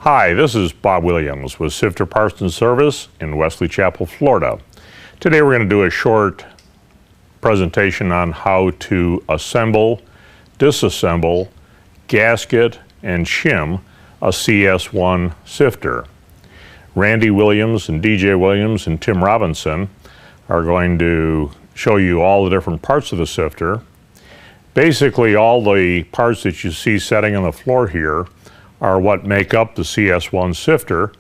Hi, this is Bob Williams with Sifter Parts and Service in Wesley Chapel, Florida. Today we're going to do a short presentation on how to assemble, disassemble, gasket, and shim a CS-1 sifter. Randy Williams and DJ Williams and Tim Robinson are going to show you all the different parts of the sifter. Basically, all the parts that you see setting on the floor here are what make up the CS-1 sifter,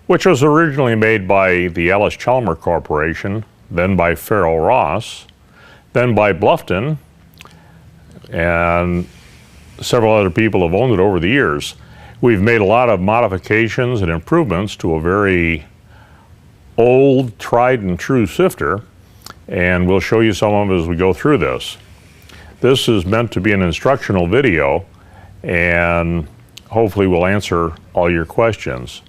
which was originally made by the Ellis-Chalmer Corporation, then by Farrell Ross, then by Bluffton, and several other people have owned it over the years. We've made a lot of modifications and improvements to a very old, tried and true sifter, and we'll show you some of them as we go through this. This is meant to be an instructional video, and hopefully we'll answer all your questions.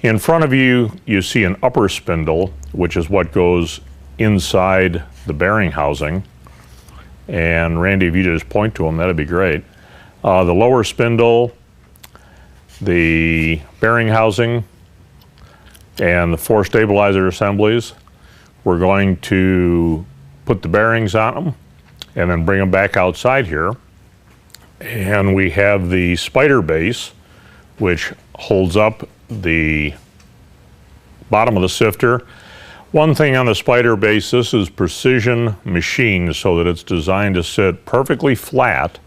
In front of you, you see an upper spindle, which is what goes inside the bearing housing. And Randy, if you just point to them, that'd be great. The lower spindle, the bearing housing, and the 4 stabilizer assemblies. We're going to put the bearings on them and then bring them back outside here. And we have the spider base, which holds up the bottom of the sifter. One thing on the spider base, this is precision machined so that it's designed to sit perfectly flat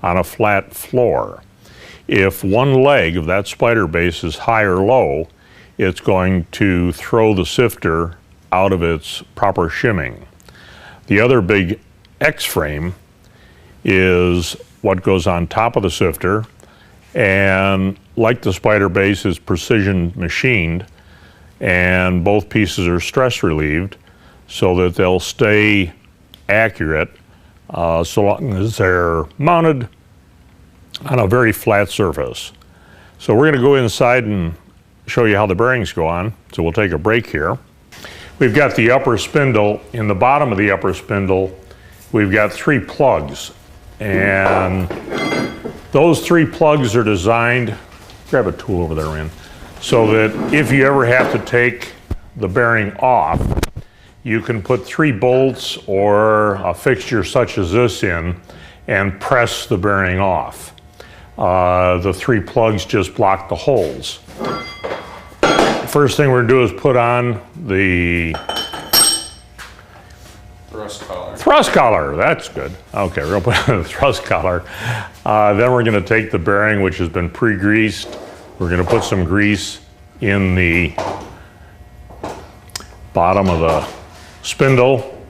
on a flat floor. If one leg of that spider base is high or low, it's going to throw the sifter out of its proper shimming. The other big X-frame is what goes on top of the sifter, and like the spider base is precision machined, and both pieces are stress relieved so that they'll stay accurate so long as they're mounted on a very flat surface. So we're going to go inside and show you how the bearings go on, so we'll take a break here. We've got the upper spindle. In the bottom of the upper spindle, we've got 3 plugs. And those 3 plugs are designed, grab a tool over there, Rand, so that if you ever have to take the bearing off, you can put 3 bolts or a fixture such as this in and press the bearing off. The 3 plugs just block the holes. First thing we're going to do is put on the thrust collar, that's good. Okay, we're gonna put on the thrust collar. Then we're gonna take the bearing, which has been pre-greased. We're gonna put some grease in the bottom of the spindle.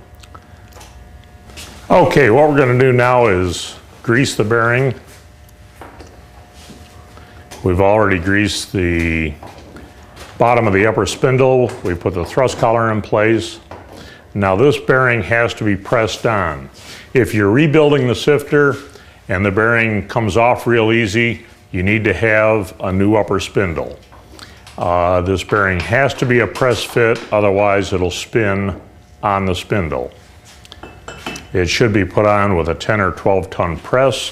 Okay, what we're gonna do now is grease the bearing. We've already greased the bottom of the upper spindle. We put the thrust collar in place. Now this bearing has to be pressed on. If you're rebuilding the sifter and the bearing comes off real easy, you need to have a new upper spindle. This bearing has to be a press fit, otherwise it'll spin on the spindle. It should be put on with a 10 or 12 ton press.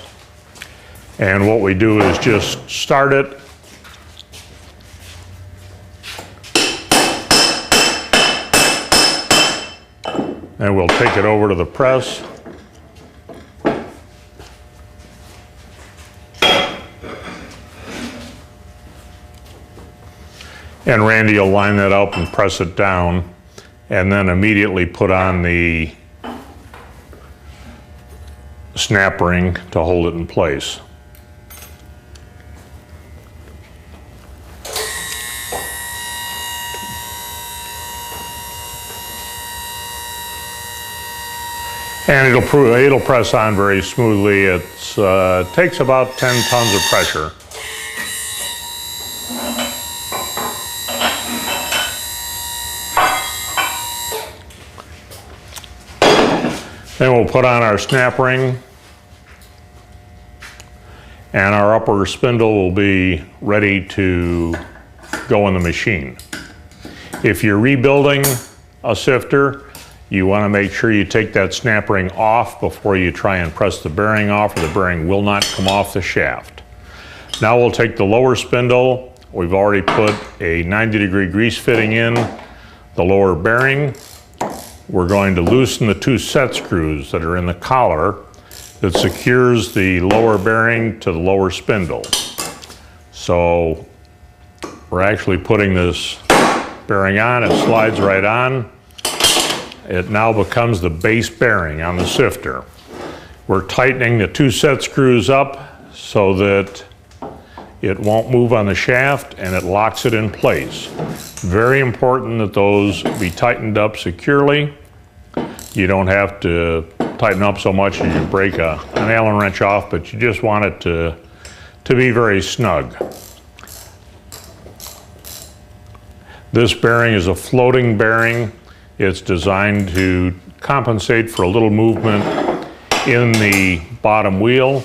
And what we do is just start it, and we'll take it over to the press. And Randy will line that up and press it down, and then immediately put on the snap ring to hold it in place. And it'll press on very smoothly. It takes about 10 tons of pressure. Then we'll put on our snap ring, and our upper spindle will be ready to go in the machine. If you're rebuilding a sifter, you want to make sure you take that snap ring off before you try and press the bearing off, or the bearing will not come off the shaft. Now we'll take the lower spindle we've already put a 90-degree grease fitting in the lower bearing. We're going to loosen the 2 set screws that are in the collar that secures the lower bearing to the lower spindle. So we're actually putting this bearing on. It slides right on. It now becomes the base bearing on the Sifter. We're tightening the 2 set screws up so that it won't move on the shaft and it locks it in place. Very important that those be tightened up securely. You don't have to tighten up so much and you break an Allen wrench off, but you just want it to be very snug. This bearing is a floating bearing. It's designed to compensate for a little movement in the bottom wheel.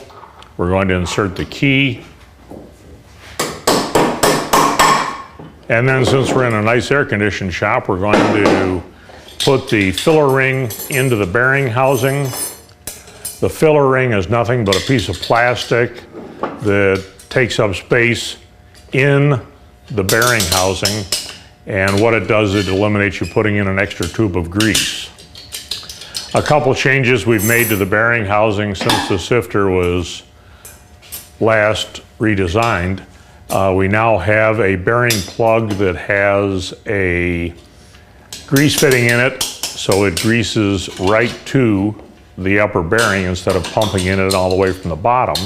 We're going to insert the key. And then since we're in a nice air-conditioned shop, we're going to put the filler ring into the bearing housing. The filler ring is nothing but a piece of plastic that takes up space in the bearing housing. And what it does is it eliminates you putting in an extra tube of grease. A couple changes we've made to the bearing housing since the Sifter was last redesigned. We now have a bearing plug that has a grease fitting in it, so it greases right to the upper bearing instead of pumping in it all the way from the bottom.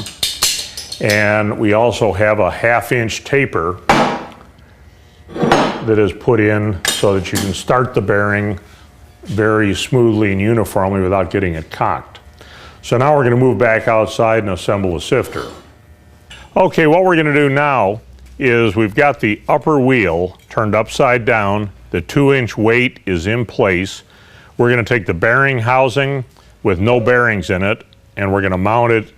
And we also have a 1/2-inch taper that is put in so that you can start the bearing very smoothly and uniformly without getting it cocked. So now we're going to move back outside and assemble the Sifter. Okay, what we're going to do now is we've got the upper wheel turned upside down. The 2-inch weight is in place. We're going to take the bearing housing with no bearings in it and we're going to mount it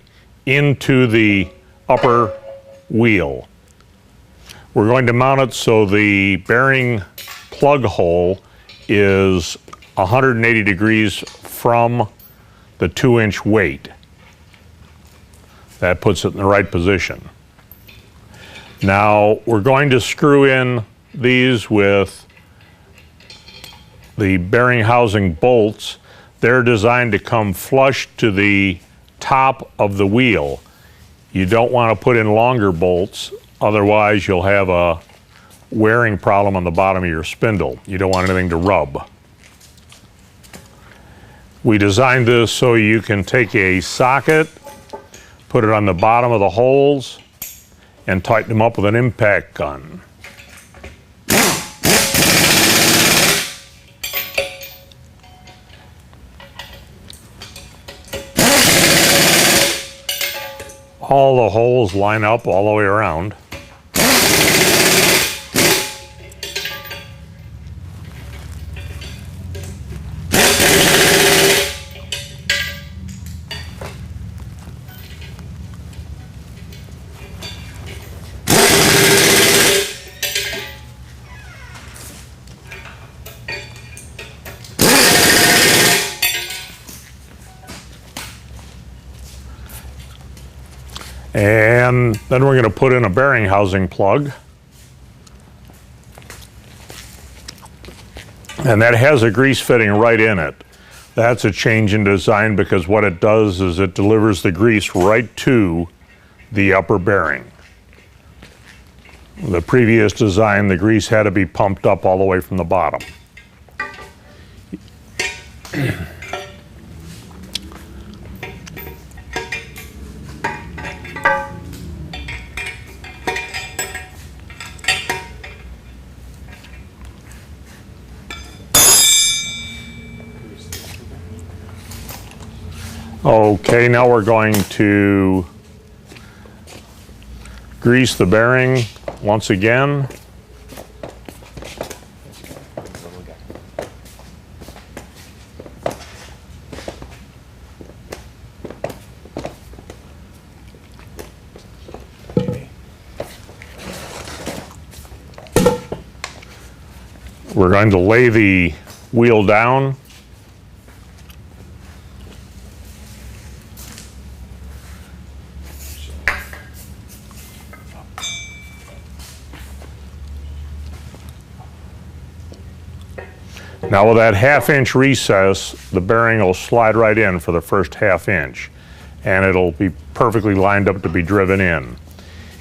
into the upper wheel. We're going to mount it so the bearing plug hole is 180 degrees from the 2-inch weight. That puts it in the right position. Now we're going to screw in these with the bearing housing bolts. They're designed to come flush to the top of the wheel. You don't want to put in longer bolts, otherwise you'll have a wearing problem on the bottom of your spindle. You don't want anything to rub. We designed this so you can take a socket, put it on the bottom of the holes, and tighten them up with an impact gun. All the holes line up all the way around. And then we're going to put in a bearing housing plug. And that has a grease fitting right in it. That's a change in design because what it does is it delivers the grease right to the upper bearing. The previous design, the grease had to be pumped up all the way from the bottom. Okay, now we're going to grease the bearing once again. We're going to lay the wheel down. Now with that half-inch recess, the bearing will slide right in for the first half-inch, and it'll be perfectly lined up to be driven in.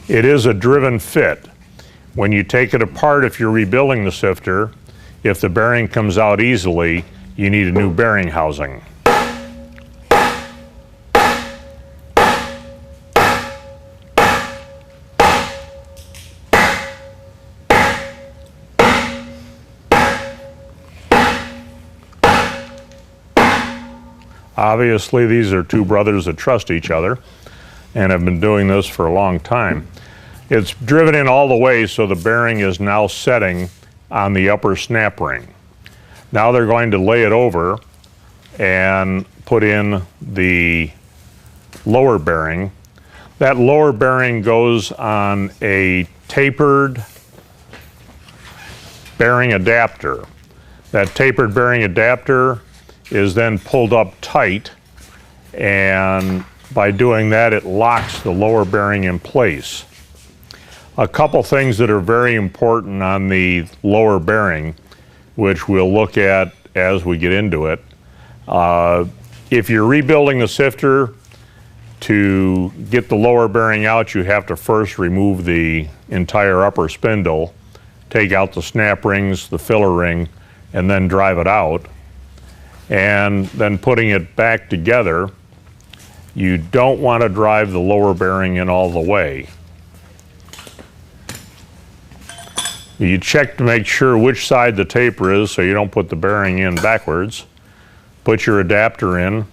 It is a driven fit. When you take it apart, if you're rebuilding the sifter, if the bearing comes out easily, you need a new bearing housing. Obviously, these are two brothers that trust each other and have been doing this for a long time. It's driven in all the way, so the bearing is now setting on the upper snap ring. Now they're going to lay it over and put in the lower bearing. That lower bearing goes on a tapered bearing adapter. That tapered bearing adapter is then pulled up tight, and by doing that it locks the lower bearing in place. A couple things that are very important on the lower bearing, which we'll look at as we get into it. If you're rebuilding the sifter, to get the lower bearing out, you have to first remove the entire upper spindle, take out the snap rings, the filler ring, and then drive it out. And then putting it back together, you don't want to drive the lower bearing in all the way. You check to make sure which side the taper is so you don't put the bearing in backwards. Put your adapter in,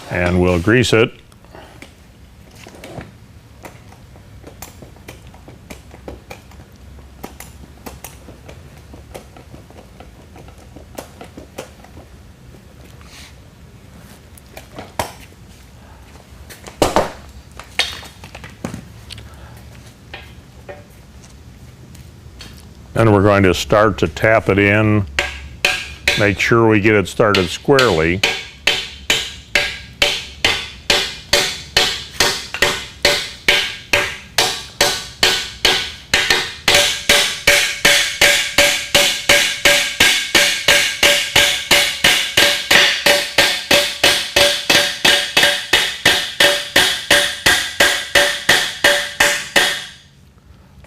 and we'll grease it. Then we're going to start to tap it in, make sure we get it started squarely.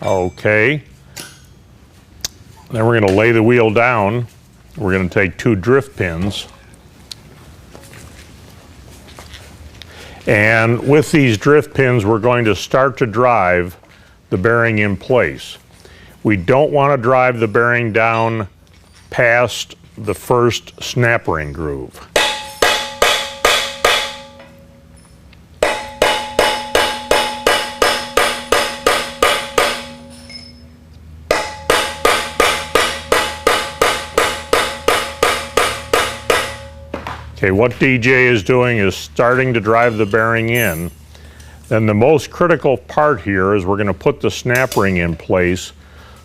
Okay. Then we're going to lay the wheel down. We're going to take two drift pins. And with these drift pins, we're going to start to drive the bearing in place. We don't want to drive the bearing down past the first snap ring groove. Okay, what DJ is doing is starting to drive the bearing in. Then the most critical part here is we're going to put the snap ring in place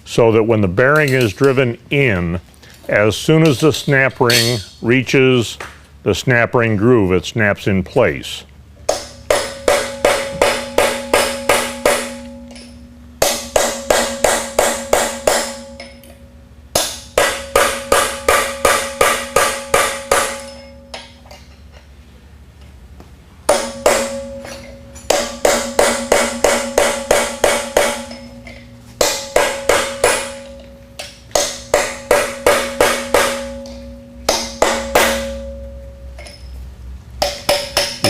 so that when the bearing is driven in, as soon as the snap ring reaches the snap ring groove, it snaps in place.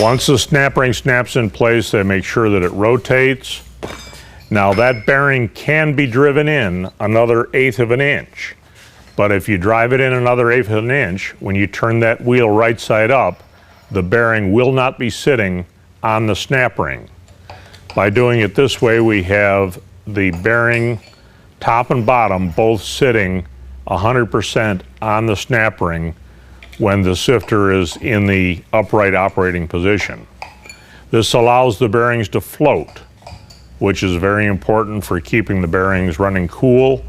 Once the snap ring snaps in place, they make sure that it rotates. Now that bearing can be driven in another 1/8 of an inch. But if you drive it in another 1/8 of an inch, when you turn that wheel right side up, the bearing will not be sitting on the snap ring. By doing it this way, we have the bearing top and bottom both sitting 100% on the snap ring when the sifter is in the upright operating position. This allows the bearings to float, which is very important for keeping the bearings running cool.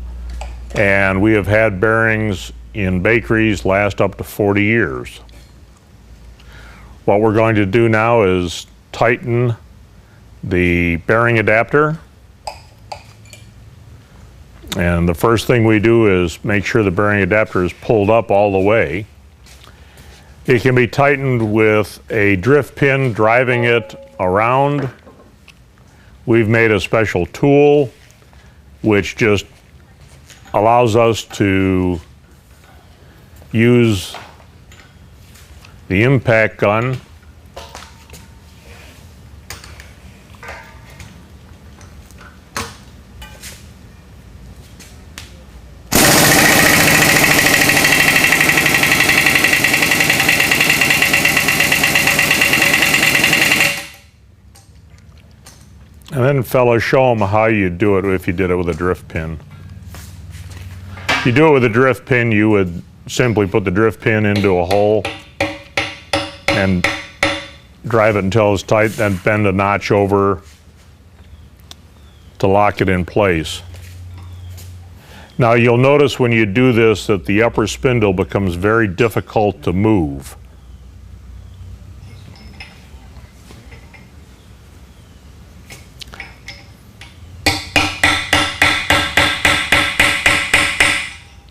And we have had bearings in bakeries last up to 40 years. What we're going to do now is tighten the bearing adapter, And the first thing we do is make sure the bearing adapter is pulled up all the way. It can be tightened with a drift pin, driving it around. We've made a special tool which just allows us to use the impact gun and then fellas, show them how you do it if you did it with a drift pin. If you do it with a drift pin, you would simply put the drift pin into a hole and drive it until it's tight, then bend a notch over to lock it in place. Now you'll notice when you do this that the upper spindle becomes very difficult to move.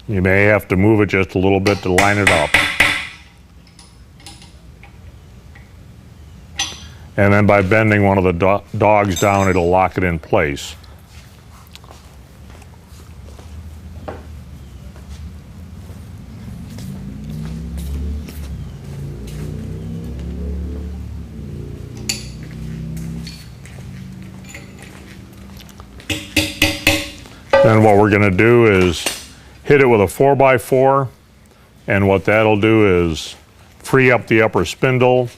You may have to move it just a little bit to line it up. And then by bending one of the dogs down, it'll lock it in place. Then what we're going to do is hit it with a 4x4, and what that'll do is free up the upper spindle.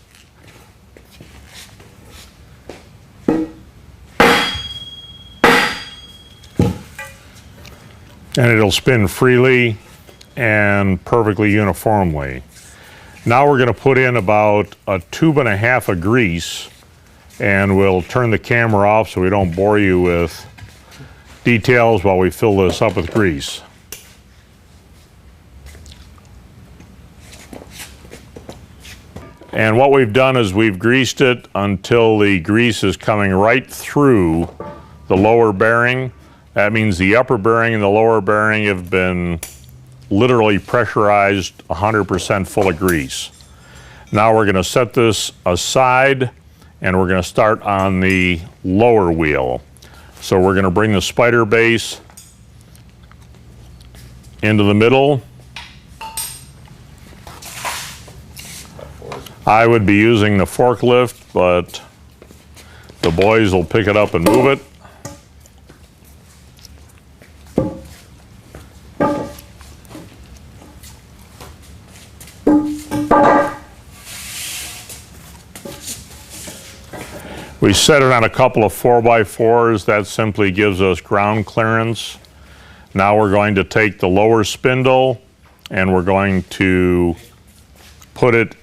And it'll spin freely and perfectly uniformly. Now we're going to put in about a tube and a half of grease, and we'll turn the camera off so we don't bore you with details while we fill this up with grease. And what we've done is we've greased it until the grease is coming right through the lower bearing. That means the upper bearing and the lower bearing have been literally pressurized 100% full of grease. Now we're going to set this aside and we're going to start on the lower wheel. So we're going to bring the spider base into the middle. I would be using the forklift, but the boys will pick it up and move it. We set it on a couple of 4x4s. That simply gives us ground clearance. Now we're going to take the lower spindle and we're going to put it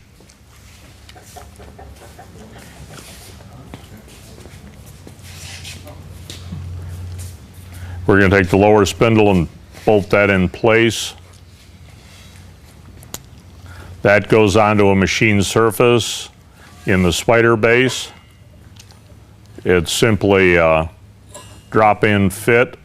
We're going to take the lower spindle and bolt that in place. That goes onto a machine surface in the spider base. It's simply a drop-in fit.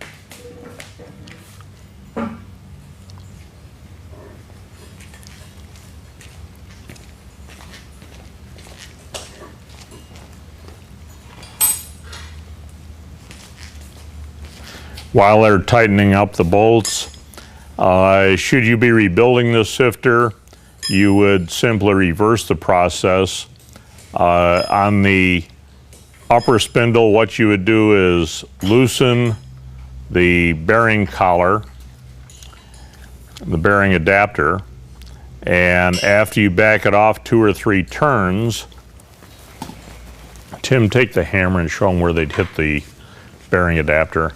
While they're tightening up the bolts, should you be rebuilding this sifter, you would simply reverse the process. On the upper spindle, what you would do is loosen the bearing collar, the bearing adapter, and after you back it off 2 or 3 turns, Tim, take the hammer and show them where they'd hit the bearing adapter.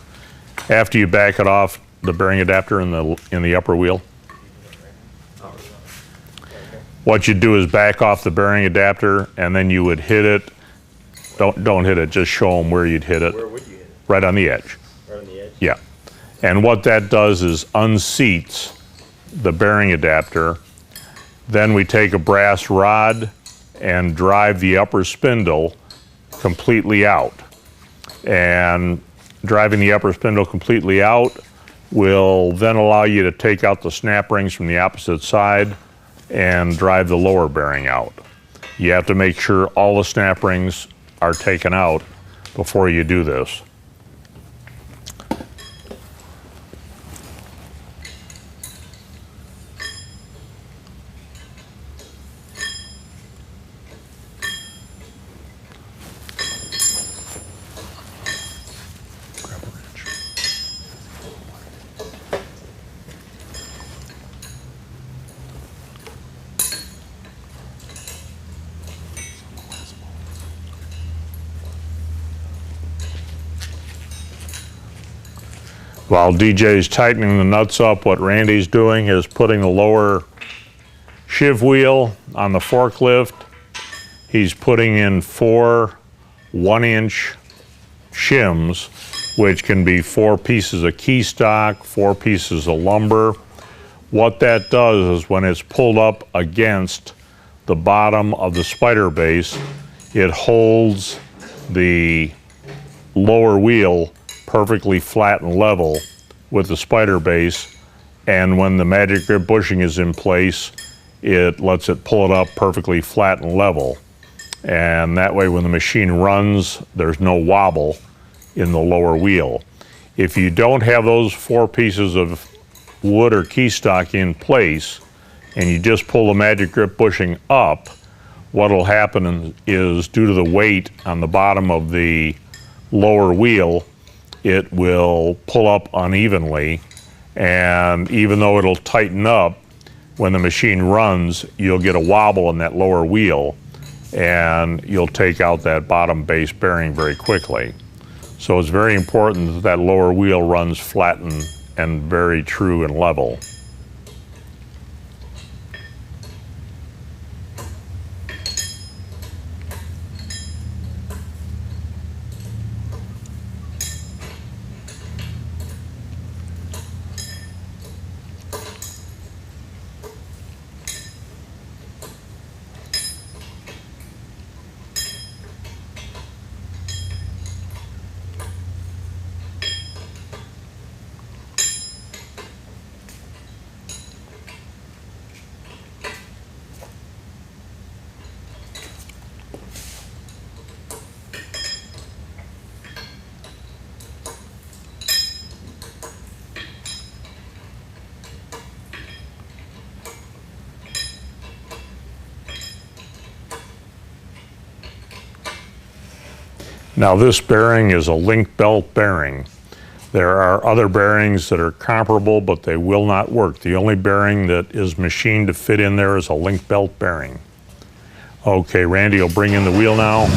After you back it off, the bearing adapter in the upper wheel, what you do is back off the bearing adapter, and then you would hit it. Don't hit it. Just show them where you'd hit it. Where would you hit it? Right on the edge. Right on the edge. Yeah. And what that does is unseats the bearing adapter. Then we take a brass rod and drive the upper spindle completely out. And driving the upper spindle completely out will then allow you to take out the snap rings from the opposite side and drive the lower bearing out. You have to make sure all the snap rings are taken out before you do this. While DJ's tightening the nuts up, what Randy's doing is putting the lower shiv wheel on the forklift. He's putting in 4 1-inch shims, which can be 4 pieces of key stock, 4 pieces of lumber. What that does is when it's pulled up against the bottom of the spider base, it holds the lower wheel perfectly flat and level with the spider base, and when the magic grip bushing is in place, it lets it pull it up perfectly flat and level. And that way when the machine runs, there's no wobble in the lower wheel. If you don't have those 4 pieces of wood or key stock in place and you just pull the magic grip bushing up, what'll happen is, due to the weight on the bottom of the lower wheel, it will pull up unevenly, and even though it'll tighten up, when the machine runs, you'll get a wobble in that lower wheel and you'll take out that bottom base bearing very quickly. So it's very important that that lower wheel runs flat and very true and level. Now this bearing is a link belt bearing. There are other bearings that are comparable, but they will not work. The only bearing that is machined to fit in there is a link belt bearing. Okay, Randy will bring in the wheel now.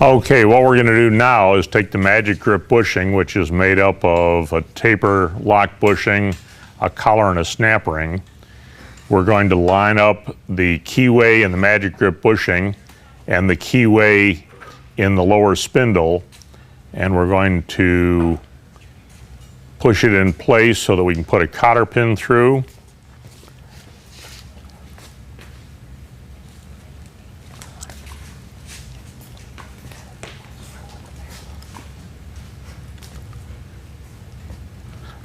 Okay, what we're going to do now is take the magic grip bushing, which is made up of a taper lock bushing, a collar, and a snap ring. We're going to line up the keyway in the magic grip bushing and the keyway in the lower spindle, and we're going to push it in place so that we can put a cotter pin through.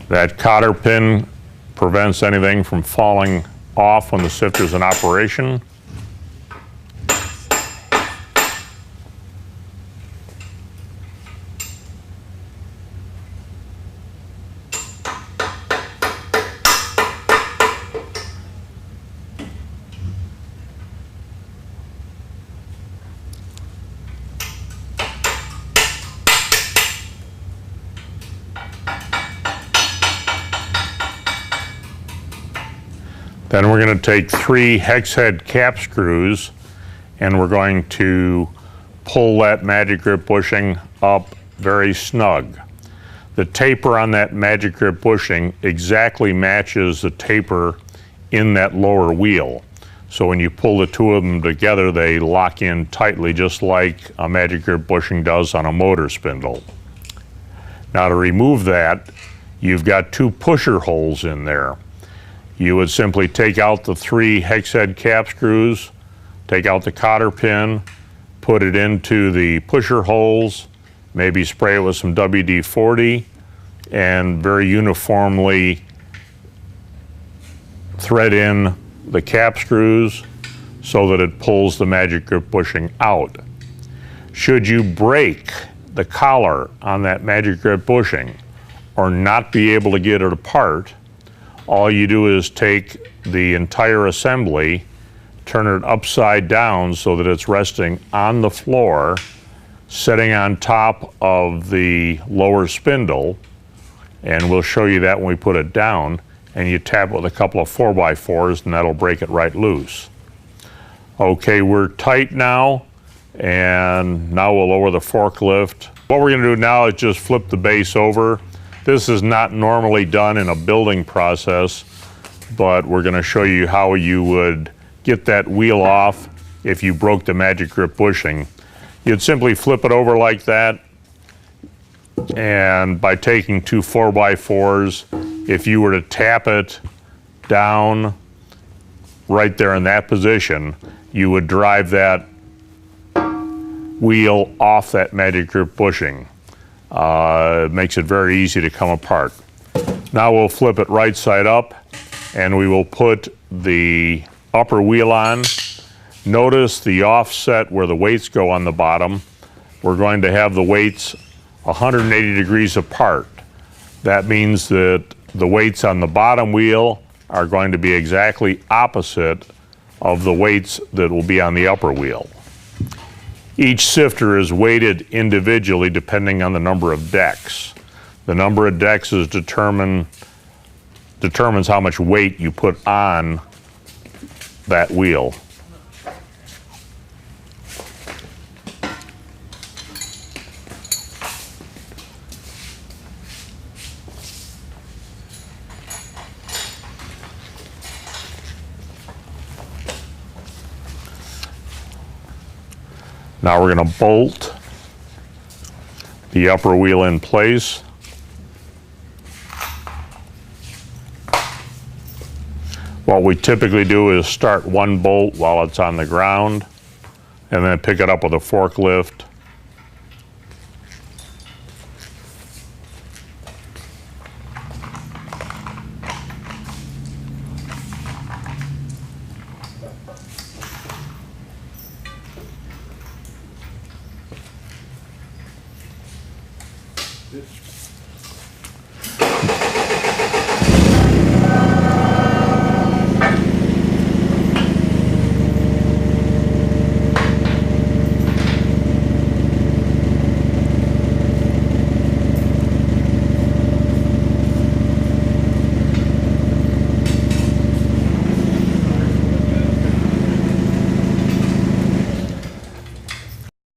That cotter pin prevents anything from falling off when the sifter's in operation. Then we're going to take 3 hex head cap screws and we're going to pull that magic grip bushing up very snug. The taper on that magic grip bushing exactly matches the taper in that lower wheel. So when you pull the two of them together, they lock in tightly, just like a magic grip bushing does on a motor spindle. Now to remove that, you've got 2 pusher holes in there. You would simply take out the 3 hex head cap screws, take out the cotter pin, put it into the pusher holes, maybe spray it with some WD-40, and very uniformly thread in the cap screws so that it pulls the magic grip bushing out. Should you break the collar on that magic grip bushing or not be able to get it apart, all you do is take the entire assembly, turn it upside down so that it's resting on the floor, sitting on top of the lower spindle, and we'll show you that when we put it down, and you tap it with a couple of 4x4s and that'll break it right loose. Okay, we're tight now, and now we'll lower the forklift. What we're going to do now is just flip the base over. This is not normally done in a building process, but we're going to show you how you would get that wheel off if you broke the magic grip bushing. You'd simply flip it over like that, and by taking 2 4x4s, if you were to tap it down right there in that position, you would drive that wheel off that magic grip bushing. It makes it very easy to come apart. Now we'll flip it right side up and we will put the upper wheel on. Notice the offset where the weights go on the bottom. We're going to have the weights 180 degrees apart. That means that the weights on the bottom wheel are going to be exactly opposite of the weights that will be on the upper wheel. Each sifter is weighted individually depending on the number of decks. The number of decks is determines how much weight you put on that wheel. Now we're going to bolt the upper wheel in place. What we typically do is start one bolt while it's on the ground and then pick it up with a forklift.